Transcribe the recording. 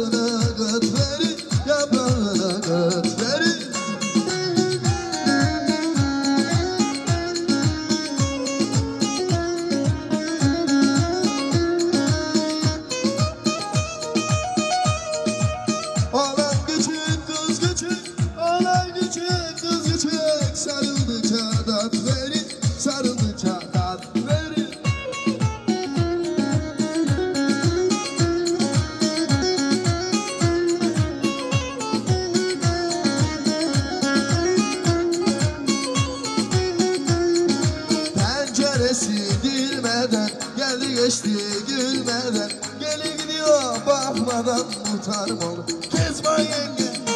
yaprağına kıt verin, yaprağına kıt verin. Oğlan küçük, kız küçük, oğlan küçük, kız küçük. Sarıldıkça tat verin, sarıldıkça tat verin. Penceresi dilmeden, geldi geçti gülmeden. Geli gidiyor bakmadan muhtarım olur. Kezban yenge